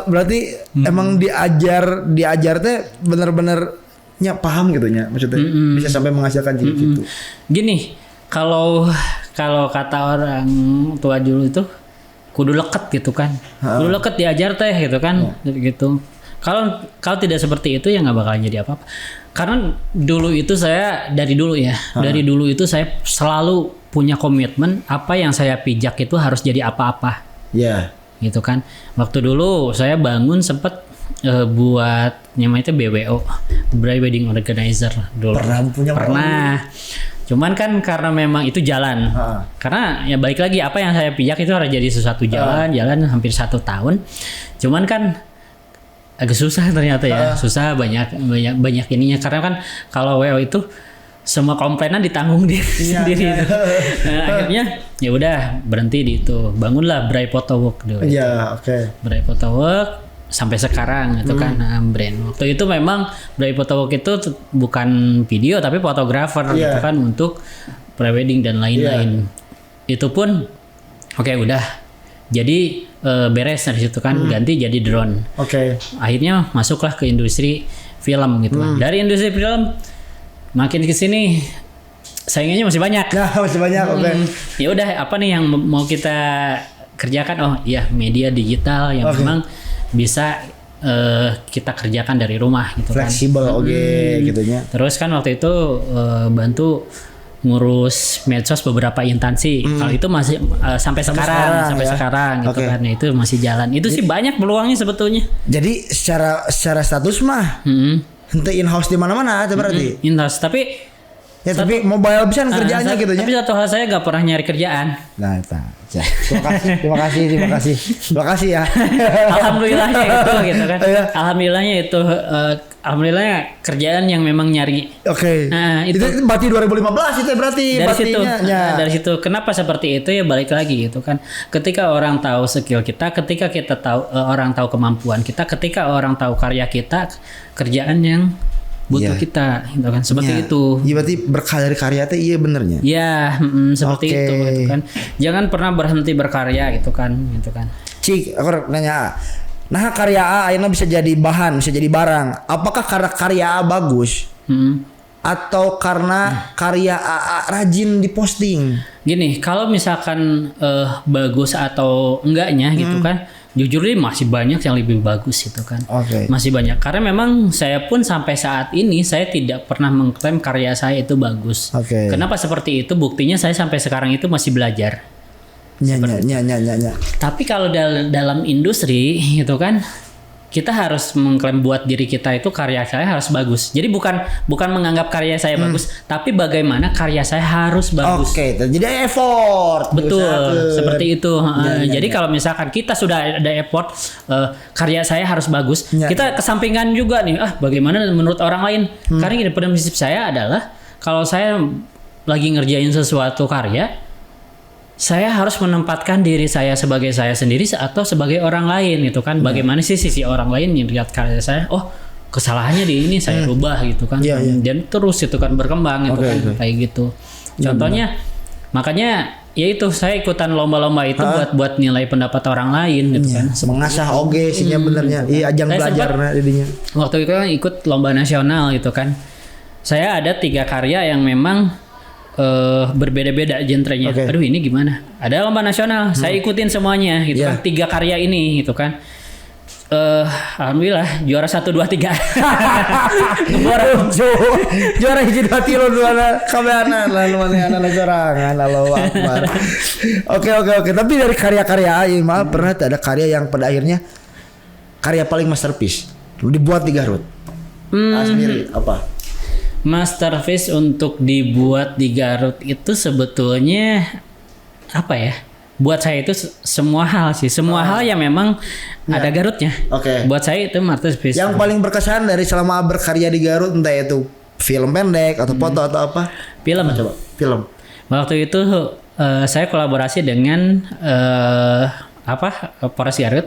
[SPEAKER 2] berarti emang diajar teh bener-bener paham gitu nya. Maksudnya bisa sampai menghasilkan gitu.
[SPEAKER 1] Gini, kalau kata orang tua dulu itu kudu leket gitu kan. Kudu leket diajar teh gitu kan. Gitu. Kalau tidak seperti itu ya nggak bakal jadi apa-apa. Karena dulu itu saya dari dulu itu saya selalu punya komitmen apa yang saya pijak itu harus jadi apa-apa. Gitu kan. Waktu dulu saya bangun sempat buat namanya itu BWO, Wedding Organizer dulu. Pernah. Cuman kan karena memang itu jalan. Karena ya balik lagi apa yang saya pijak itu harus jadi sesuatu jalan hampir 1 tahun. Cuman kan agak susah ternyata ya. Susah banyak ininya karena kan kalau WO itu semua komplainan ditanggung sendiri. Nah, akhirnya ya udah berhenti di itu. Bangunlah Bray Photo Work dulu. Bray Photo Work sampai sekarang itu kan brand. Waktu itu memang Bray Photo Work itu bukan video tapi fotografer gitu kan untuk prewedding dan lain-lain. Itu pun udah. Jadi beres dari situ kan ganti jadi drone. Akhirnya masuklah ke industri film gitu kan. Dari industri film makin ke sini saingannya masih banyak. Ya udah apa nih yang mau kita kerjakan? Oh iya, media digital yang memang bisa kita kerjakan dari rumah gitu kan.
[SPEAKER 2] Fleksibel gitunya.
[SPEAKER 1] Terus kan waktu itu bantu ngurus medsos beberapa instansi. Kalau itu masih sampai sekarang gitu kan. Nah, itu masih jalan. Itu sih banyak peluangnya sebetulnya.
[SPEAKER 2] Jadi secara status mah henteu in-house di mana-mana berarti.
[SPEAKER 1] In-house tapi
[SPEAKER 2] tapi mobile bisa kerjaannya gitu ya.
[SPEAKER 1] Tapi satu hal saya gak pernah nyari kerjaan.
[SPEAKER 2] Nah, itu. Terima kasih ya.
[SPEAKER 1] Alhamdulillahnya itu gitu kan. Alhamdulillahnya itu alhamdulillahnya kerjaan yang memang nyari. Nah, itu
[SPEAKER 2] berarti 2015 itu berarti
[SPEAKER 1] dari situ. Kenapa seperti itu ya balik lagi gitu kan. Ketika orang tahu skill kita, ketika kita tahu orang tahu kemampuan kita, ketika orang tahu karya kita, kerjaan yang butuh kita gitu kan seperti itu.
[SPEAKER 2] Iya berarti berkah dari karya teh iya benernya.
[SPEAKER 1] Iya, seperti itu gitu kan. Jangan pernah berhenti berkarya gitu kan.
[SPEAKER 2] Cik, aku nanya. Nah, karya A akhirnya bisa jadi bahan, bisa jadi barang. Apakah karena karya A bagus? Atau karena karya A rajin diposting?
[SPEAKER 1] Gini, kalau misalkan bagus atau enggaknya gitu kan. Jujur ini masih banyak yang lebih bagus itu kan. Masih banyak. Karena memang saya pun sampai saat ini saya tidak pernah mengklaim karya saya itu bagus. Kenapa seperti itu? Buktinya saya sampai sekarang itu masih belajar.
[SPEAKER 2] Nya.
[SPEAKER 1] Tapi kalau dalam industri itu kan kita harus mengklaim buat diri kita itu karya saya harus bagus. Jadi bukan menganggap karya saya bagus, tapi bagaimana karya saya harus bagus.
[SPEAKER 2] Oke, jadi effort.
[SPEAKER 1] Betul,
[SPEAKER 2] Usahakan.
[SPEAKER 1] seperti itu.
[SPEAKER 2] Ya,
[SPEAKER 1] Jadi
[SPEAKER 2] ya.
[SPEAKER 1] kalau misalkan kita sudah ada effort, karya saya harus bagus.
[SPEAKER 2] Ya.
[SPEAKER 1] Kita kesampingkan juga nih, bagaimana menurut orang lain? Karena gini, prinsip saya adalah kalau saya lagi ngerjain sesuatu karya, saya harus menempatkan diri saya sebagai saya sendiri atau sebagai orang lain gitu kan. Bagaimana sih sisi orang lain yang lihat karya saya? Oh, kesalahannya di ini saya rubah gitu kan.
[SPEAKER 2] Iya, iya.
[SPEAKER 1] Dan terus itu kan berkembang gitu
[SPEAKER 2] Oke,
[SPEAKER 1] kan.
[SPEAKER 2] oke.
[SPEAKER 1] Kayak gitu. Contohnya makanya ya itu saya ikutan lomba-lomba itu buat nilai pendapat orang lain gitu kan.
[SPEAKER 2] Mengasah oge sihnya benernya. Iya, ajang
[SPEAKER 1] Saya
[SPEAKER 2] belajar
[SPEAKER 1] sempat-
[SPEAKER 2] nah jadinya.
[SPEAKER 1] Waktu itu kan ikut lomba nasional gitu kan. Saya ada 3 karya yang memang berbeda-beda genrenya.
[SPEAKER 2] Oke.
[SPEAKER 1] Aduh ini gimana? Ada lomba nasional, saya ikutin semuanya gitu
[SPEAKER 2] Iya.
[SPEAKER 1] kan. 3 karya ini gitu kan. Alhamdulillah juara 1, 2, 3.
[SPEAKER 2] Juara hiji 2 3 dua kabeana lalu mana sorangan Allahu Akbar. Oke. Tapi dari karya-karya Aing mah pernah ada karya yang pada akhirnya karya paling masterpiece dibuat di Garut. Sendiri apa?
[SPEAKER 1] Masterpiece untuk dibuat di Garut itu sebetulnya apa ya? Buat saya itu semua hal sih, semua hal yang memang ada Garutnya.
[SPEAKER 2] Oke.
[SPEAKER 1] Buat saya itu masterpiece.
[SPEAKER 2] Yang paling berkesan dari selama berkarya di Garut entah itu film pendek atau foto atau apa?
[SPEAKER 1] Film.
[SPEAKER 2] Coba film.
[SPEAKER 1] Waktu itu saya kolaborasi dengan Polres Garut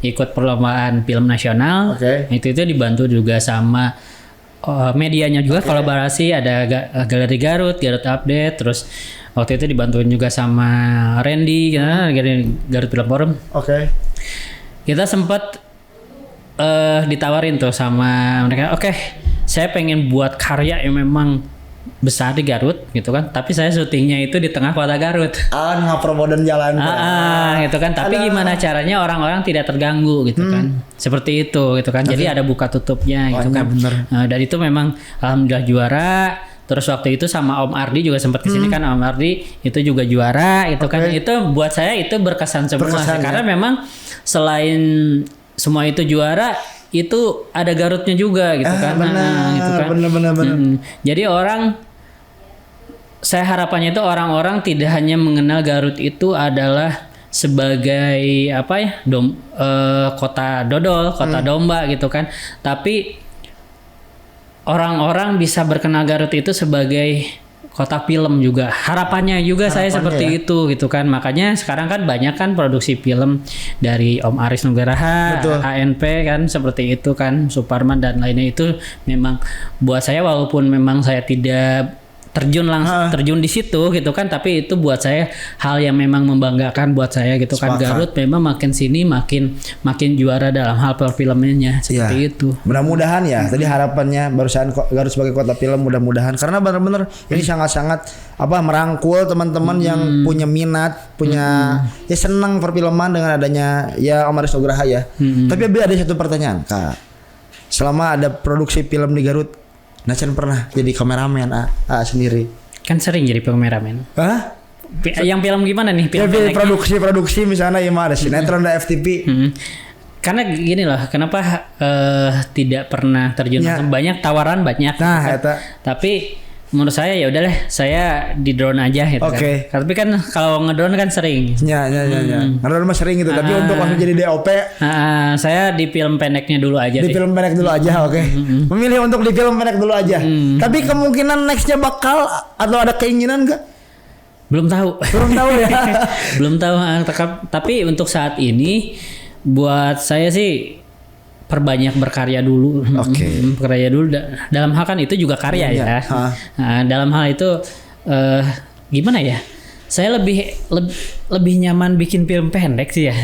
[SPEAKER 1] ikut perlombaan film nasional.
[SPEAKER 2] Oke.
[SPEAKER 1] Itu dibantu juga sama medianya juga kolaborasi, ada Galeri Garut Update, terus waktu itu dibantuin juga sama Randy ya, Garut Film Forum.
[SPEAKER 2] Oke.
[SPEAKER 1] Kita sempat ditawarin tuh sama mereka, oke, saya pengen buat karya yang memang besar di Garut gitu kan, tapi saya syutingnya itu di tengah kota Garut.
[SPEAKER 2] Ngapromodan jalan.
[SPEAKER 1] Gitu kan, tapi gimana caranya orang-orang tidak terganggu gitu kan, seperti itu gitu kan. Jadi ada buka tutupnya gitu kan.
[SPEAKER 2] Bener.
[SPEAKER 1] Dan itu memang alhamdulillah juara. Terus waktu itu sama Om Ardi juga sempat kesini kan, Om Ardi itu juga juara itu kan. Itu buat saya itu berkesan semua sih. Karena memang selain semua itu juara, itu ada Garutnya juga gitu kan. Gitu kan.
[SPEAKER 2] Bener.
[SPEAKER 1] Jadi saya harapannya itu orang-orang tidak hanya mengenal Garut itu adalah sebagai kota dodol, kota domba gitu kan. Tapi orang-orang bisa berkenal Garut itu sebagai kota film juga. Harapannya saya seperti itu gitu kan. Makanya sekarang kan banyak kan produksi film dari Om Aris Nugraha, ANP kan seperti itu kan, Suparman dan lainnya. Itu memang buat saya walaupun memang saya tidak terjun di situ gitu kan, tapi itu buat saya hal yang memang membanggakan buat saya gitu kan. Garut memang makin sini makin juara dalam hal perfilmannya seperti itu.
[SPEAKER 2] Mudah-mudahan ya. Tadi harapannya barusan Garut sebagai kota film, mudah-mudahan karena benar-benar ini sangat-sangat merangkul teman-teman yang punya minat, punya ya senang perfilman dengan adanya ya Om Aris Nugraha ya. Tapi ada satu pertanyaan, Kak. Selama ada produksi film di Garut, Nacan pernah jadi kameramen sendiri?
[SPEAKER 1] Kan sering jadi kameramen.
[SPEAKER 2] Hah?
[SPEAKER 1] Yang film gimana nih?
[SPEAKER 2] Film produksi misalnya ya ada sinetron ada FTP.
[SPEAKER 1] Karena gini loh, kenapa tidak pernah terjun langsung? Banyak tawaran banyak.
[SPEAKER 2] Nah,
[SPEAKER 1] kan? Tapi menurut saya ya udahlah, saya di drone aja gitu kan. Tapi kan kalau ngedrone kan sering.
[SPEAKER 2] Ya. Ngedrone mah sering gitu, tapi untuk langsung jadi DOP
[SPEAKER 1] saya di film pendeknya dulu aja.
[SPEAKER 2] Film pendek dulu aja, oke. Memilih untuk di film pendek dulu aja. Tapi kemungkinan nextnya bakal atau ada keinginan enggak?
[SPEAKER 1] Belum tahu ya. Belum tahu. Tapi untuk saat ini buat saya sih perbanyak berkarya dulu. Berkarya dulu dalam hal kan itu juga karya ya. Dalam hal itu gimana ya? Saya lebih nyaman bikin film pendek sih ya.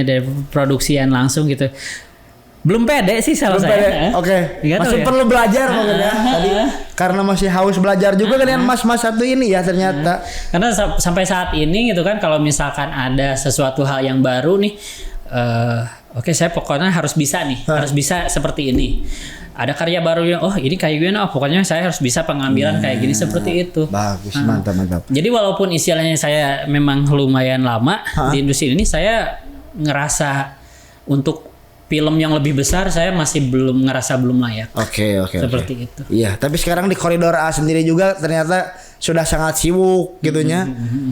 [SPEAKER 1] Dari produksian langsung gitu. Belum pede sih saya.
[SPEAKER 2] Masih perlu belajar mungkin ya. Tadi karena masih haus belajar juga kalian mas-mas satu ini ya ternyata.
[SPEAKER 1] Karena sampai saat ini gitu kan, kalau misalkan ada sesuatu hal yang baru nih, saya pokoknya harus bisa nih, harus bisa seperti ini. Ada karya baru yang ini kayak gini, pokoknya saya harus bisa pengambilan kayak gini seperti itu.
[SPEAKER 2] Bagus, mantap.
[SPEAKER 1] Jadi walaupun istilahnya saya memang lumayan lama di industri ini, saya ngerasa untuk film yang lebih besar saya masih belum layak.
[SPEAKER 2] Oke.
[SPEAKER 1] Seperti itu.
[SPEAKER 2] Iya, tapi sekarang di koridor A sendiri juga ternyata sudah sangat sibuk gitunya.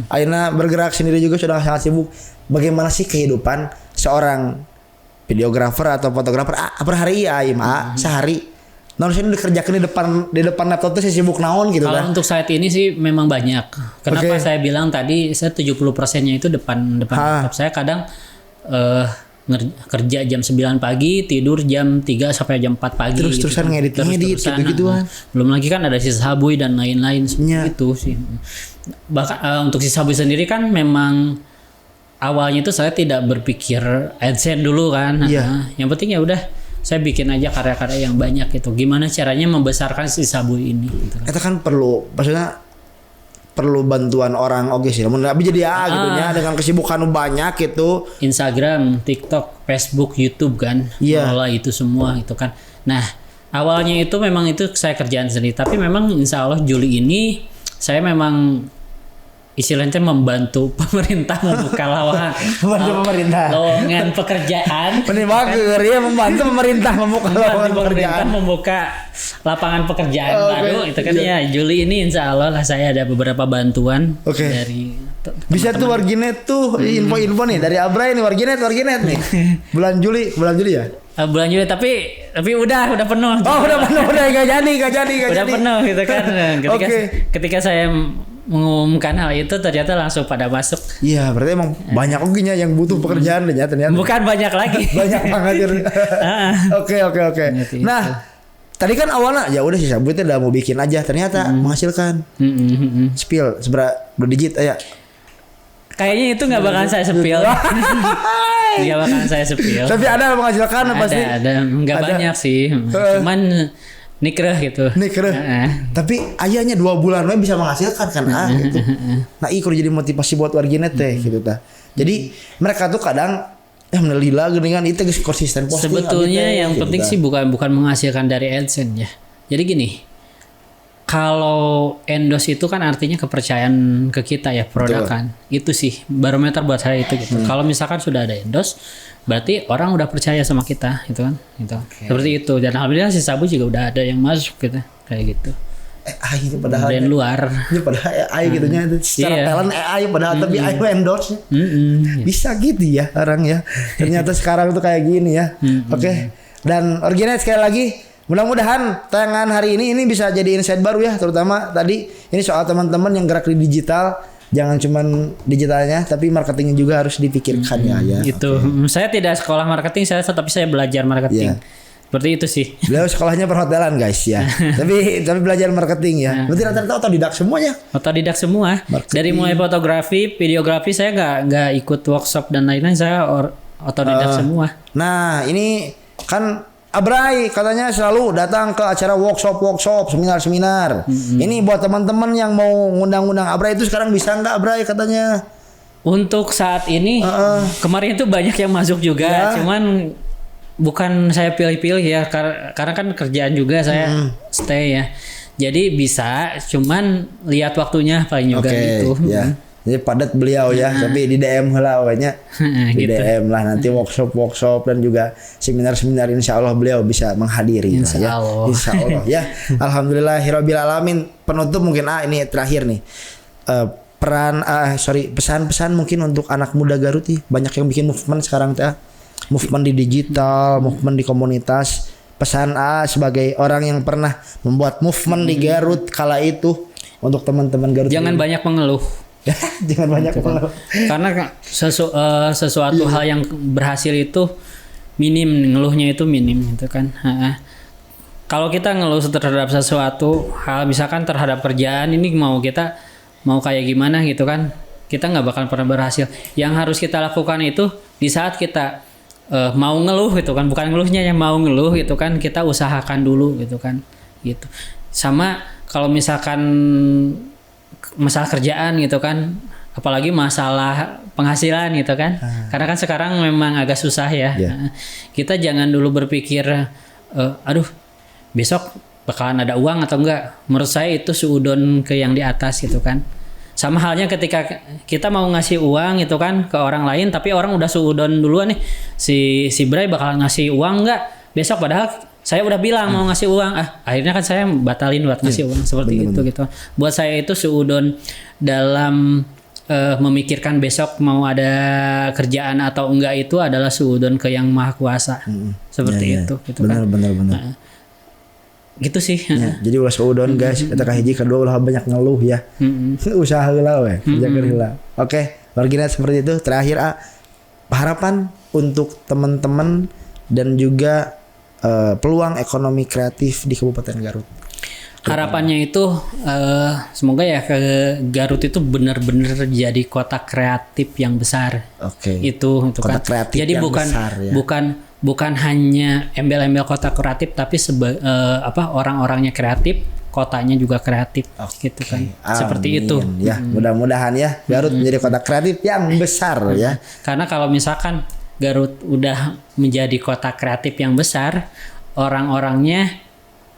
[SPEAKER 2] Aina bergerak sendiri juga sudah sangat sibuk. Bagaimana sih kehidupan seorang videografer atau fotografer per hari ya Aim sehari? Nah, ini dikerjakan di depan laptop tuh sibuk naon gitu
[SPEAKER 1] Kalau
[SPEAKER 2] kan.
[SPEAKER 1] untuk saat ini sih memang banyak. Kenapa saya bilang tadi saya 70%-nya itu depan laptop. Saya kadang kerja jam 9 pagi, tidur jam 3 sampai jam 4 pagi.
[SPEAKER 2] Terus-terusan ngedit gitu-gituan.
[SPEAKER 1] Belum lagi kan ada sisa Sabuy dan lain-lain itu sih. Bahkan untuk sisa Sabuy sendiri kan memang awalnya itu saya tidak berpikir AdSense dulu kan. Yang penting ya udah saya bikin aja karya-karya yang banyak gitu. Gimana caranya membesarkan si Sabuy ini gitu.
[SPEAKER 2] Itu kan maksudnya perlu bantuan orang sih. Namun tapi jadi gitunya dengan kesibukan banyak gitu.
[SPEAKER 1] Instagram, TikTok, Facebook, YouTube kan. Mengelola itu semua itu kan. Nah, awalnya itu memang itu saya kerjaan sendiri, tapi memang insya Allah Juli ini saya memang istilahnya membantu pemerintah membuka lowongan pekerjaan.
[SPEAKER 2] Membantu pemerintah membuka lowongan pekerjaan.
[SPEAKER 1] Membuka lapangan pekerjaan baru itu kan ya Juli ini insya Allah lah saya ada beberapa bantuan dari
[SPEAKER 2] bisa tuh Warginet tuh info-info nih dari Abray nih Warginet nih bulan Juli ya.
[SPEAKER 1] Bulan Juli tapi udah penuh.
[SPEAKER 2] Udah penuh udah gak jadi.
[SPEAKER 1] Udah penuh gitu kan. Ketika saya mengumumkan hal itu ternyata langsung pada masuk.
[SPEAKER 2] Iya, berarti emang banyak yang butuh pekerjaan ternyata.
[SPEAKER 1] Bukan banyak lagi.
[SPEAKER 2] Banyak banget. Oke. Nah, tadi kan awalnya ya udah sih Sabuy itu udah mau bikin aja ternyata menghasilkan. Spill seberapa digit aja.
[SPEAKER 1] Kayaknya itu nggak bakalan saya spill. Nggak bakalan saya spill.
[SPEAKER 2] Tapi ada menghasilkan pasti.
[SPEAKER 1] Ada nggak banyak sih. Cuman nikreh gitu.
[SPEAKER 2] Tapi ayahnya 2 bulan bisa menghasilkan kan gitu. Nah, itu jadi motivasi buat Warginet gitu ta. Jadi mereka tuh kadang menelila dengan itu konsisten posting.
[SPEAKER 1] Sebetulnya yang penting sih bukan menghasilkan dari AdSense ya. Jadi gini. Kalau endorse itu kan artinya kepercayaan ke kita ya produk kan. Itu sih barometer buat saya itu gitu. Kalau misalkan sudah ada endorse berarti orang udah percaya sama kita gitu kan. Gitu. Seperti itu dan alhamdulillah si Sabuy juga udah ada yang masuk gitu kayak gitu.
[SPEAKER 2] AI itu padahal
[SPEAKER 1] brand luar.
[SPEAKER 2] Ini padahal AI gitunya itu secara talent AI padahal tapi AI endorse. Bisa gitu ya orang ya. Ternyata sekarang tuh kayak gini ya. Oke. Dan Warginet sekali lagi mudah-mudahan tayangan hari ini bisa jadi insight baru ya, terutama tadi ini soal teman-teman yang gerak di digital, jangan cuman digitalnya tapi marketingnya juga harus dipikirkan ya.
[SPEAKER 1] Itu. Saya tidak sekolah marketing, tapi saya belajar marketing. Seperti itu sih.
[SPEAKER 2] Beliau sekolahnya perhotelan guys ya. tapi belajar marketing ya. Berarti rata-rata otodidak semuanya.
[SPEAKER 1] Otodidak semua. Marketing. Dari mulai fotografi, videografi saya nggak ikut workshop dan lain-lain, saya otodidak semua.
[SPEAKER 2] Nah, ini kan Abray katanya selalu datang ke acara workshop, seminar. Ini buat teman-teman yang mau ngundang-undang Abray itu sekarang bisa nggak Abray katanya?
[SPEAKER 1] Untuk saat ini kemarin itu banyak yang masuk juga, cuman bukan saya pilih-pilih ya karena kan kerjaan juga saya stay ya. Jadi bisa, cuman lihat waktunya paling juga gitu.
[SPEAKER 2] Jadi padat beliau ya, tapi di DM lah awalnya. Di gitu. DM lah nanti workshop dan juga seminar-seminar insya Allah beliau bisa menghadiri.
[SPEAKER 1] Insya Allah
[SPEAKER 2] ya. Alhamdulillahirabbil alamin. Penutup mungkin ini terakhir nih. Pesan-pesan mungkin untuk anak muda Garut nih. Banyak yang bikin movement sekarang teh. Movement di digital, movement di komunitas. Pesan sebagai orang yang pernah membuat movement di Garut kala itu untuk teman-teman Garut.
[SPEAKER 1] Jangan banyak mengeluh.
[SPEAKER 2] Jangan banyak mengeluh.
[SPEAKER 1] Karena sesuatu hal yang berhasil itu ngeluhnya itu minim gitu kan. Kalau kita ngeluh terhadap sesuatu hal, misalkan terhadap kerjaan ini mau kayak gimana gitu kan, kita nggak bakal pernah berhasil. Yang harus kita lakukan itu di saat kita mau ngeluh gitu kan, bukan ngeluhnya yang mau ngeluh gitu kan, kita usahakan dulu gitu kan, gitu. Sama kalau misalkan masalah kerjaan gitu kan, apalagi masalah penghasilan gitu kan, karena kan sekarang memang agak susah ya. Kita jangan dulu berpikir aduh besok bakalan ada uang atau enggak. Menurut saya itu suudon ke yang di atas gitu kan. Sama halnya ketika kita mau ngasih uang itu kan ke orang lain, tapi orang udah suudon duluan nih, si Bray bakalan ngasih uang nggak besok, padahal saya udah bilang mau ngasih uang, akhirnya kan saya batalin buat ngasih uang seperti itu gitu. Buat saya itu suudon dalam memikirkan besok mau ada kerjaan atau enggak itu adalah suudon ke yang maha kuasa, seperti itu gitu kan.
[SPEAKER 2] Benar.
[SPEAKER 1] Nah, gitu sih.
[SPEAKER 2] Ya, jadi ulah suudon guys, eta ka hiji, kedua ulah banyak ngeluh ya. Usaha heula we, kerjakeun heula. Oke, Warginet seperti itu. Terakhir harapan untuk teman-teman dan juga peluang ekonomi kreatif di Kabupaten Garut.
[SPEAKER 1] Harapannya itu semoga ya ke Garut itu benar-benar jadi kota kreatif yang besar.
[SPEAKER 2] Oke.
[SPEAKER 1] Itu
[SPEAKER 2] kota
[SPEAKER 1] kan.
[SPEAKER 2] kreatif
[SPEAKER 1] Jadi
[SPEAKER 2] yang
[SPEAKER 1] bukan
[SPEAKER 2] besar, ya.
[SPEAKER 1] bukan hanya embel-embel kota kreatif, tapi orang-orangnya kreatif, kotanya juga kreatif, gitu kan. Seperti itu.
[SPEAKER 2] Ya, mudah-mudahan ya Garut menjadi kota kreatif yang besar ya.
[SPEAKER 1] Karena kalau misalkan Garut udah menjadi kota kreatif yang besar, orang-orangnya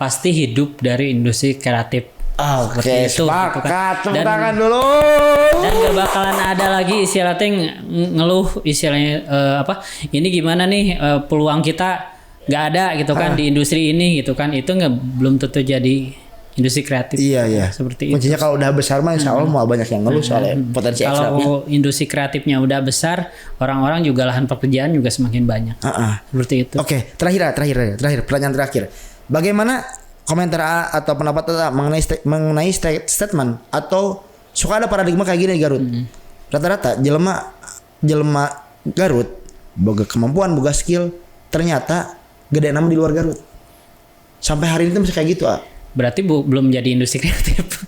[SPEAKER 1] pasti hidup dari industri kreatif.
[SPEAKER 2] Oke, sepakat. Tepuk tangan dulu.
[SPEAKER 1] Dan gak bakalan ada lagi istilahnya ngeluh istilahnya ini gimana nih peluang kita nggak ada gitu kan di industri ini gitu kan, itu belum tentu jadi industri kreatif.
[SPEAKER 2] Iya.
[SPEAKER 1] Seperti itu.
[SPEAKER 2] Kuncinya kalau udah besar mah insya Allah mau banyak yang ngeluh soalnya potensi ekstra.
[SPEAKER 1] Kalau industri kreatifnya udah besar, orang-orang juga lahan pekerjaan juga semakin banyak. Seperti itu.
[SPEAKER 2] Oke, terakhir pertanyaan terakhir. Bagaimana komentar atau pendapat mengenai statement atau suka ada paradigma kayak gini di Garut. Rata-rata jelema Garut boga kemampuan, boga skill, ternyata gede nama di luar Garut. Sampai hari ini tuh masih kayak gitu.
[SPEAKER 1] Berarti belum jadi industri kreatif.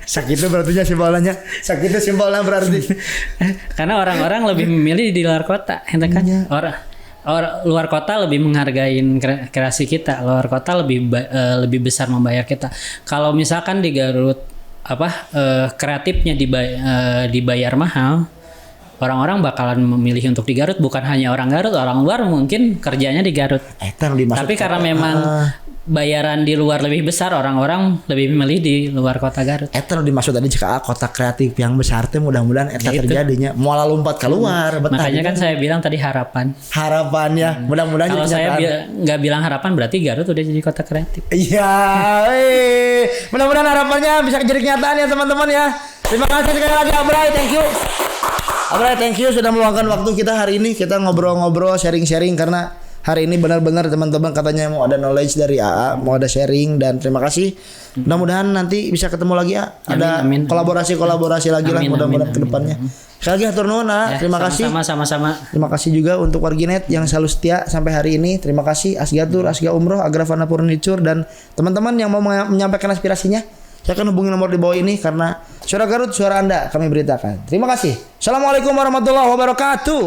[SPEAKER 2] Sakitu berarti simpelnya. Sakitu simpelnya berarti.
[SPEAKER 1] Karena orang-orang lebih memilih di luar kota, ente kan? Orang luar kota lebih menghargai kreasi kita, luar kota lebih besar membayar kita. Kalau misalkan di Garut kreatifnya dibayar mahal, orang-orang bakalan memilih untuk di Garut. Bukan hanya orang Garut, orang luar mungkin kerjanya di Garut. Tapi karena memang bayaran di luar lebih besar, orang-orang lebih memilih di luar kota Garut.
[SPEAKER 2] Eta dimaksud tadi jika kota kreatif yang besar teh mudah-mudahan eta terjadinya moal lompat keluar.
[SPEAKER 1] Makanya kan saya bilang tadi harapan ya.
[SPEAKER 2] Mudah-mudahan.
[SPEAKER 1] Kalau saya nggak bilang harapan berarti Garut udah jadi kota kreatif.
[SPEAKER 2] Iya, mudah-mudahan harapannya bisa jadi kenyataan ya teman-teman ya. Terima kasih sekali lagi Abray, thank you. Abray, thank you sudah meluangkan waktu kita hari ini, kita ngobrol-ngobrol, sharing-sharing, karena hari ini benar-benar teman-teman katanya mau ada knowledge dari AA, mau ada sharing, dan terima kasih. Mudah-mudahan nanti bisa ketemu lagi ya. Ada kolaborasi lagi lah mudah-mudahan ke depannya. Sekali lagi hatur nuhun, terima kasih.
[SPEAKER 1] Sama-sama.
[SPEAKER 2] Terima kasih juga untuk Warginet yang selalu setia sampai hari ini. Terima kasih Asgatur, Asga Umroh, Agrafana Furniture, dan teman-teman yang mau menyampaikan aspirasinya. Saya akan hubungi nomor di bawah ini karena suara Garut, suara Anda kami beritakan. Terima kasih. Assalamualaikum warahmatullahi wabarakatuh.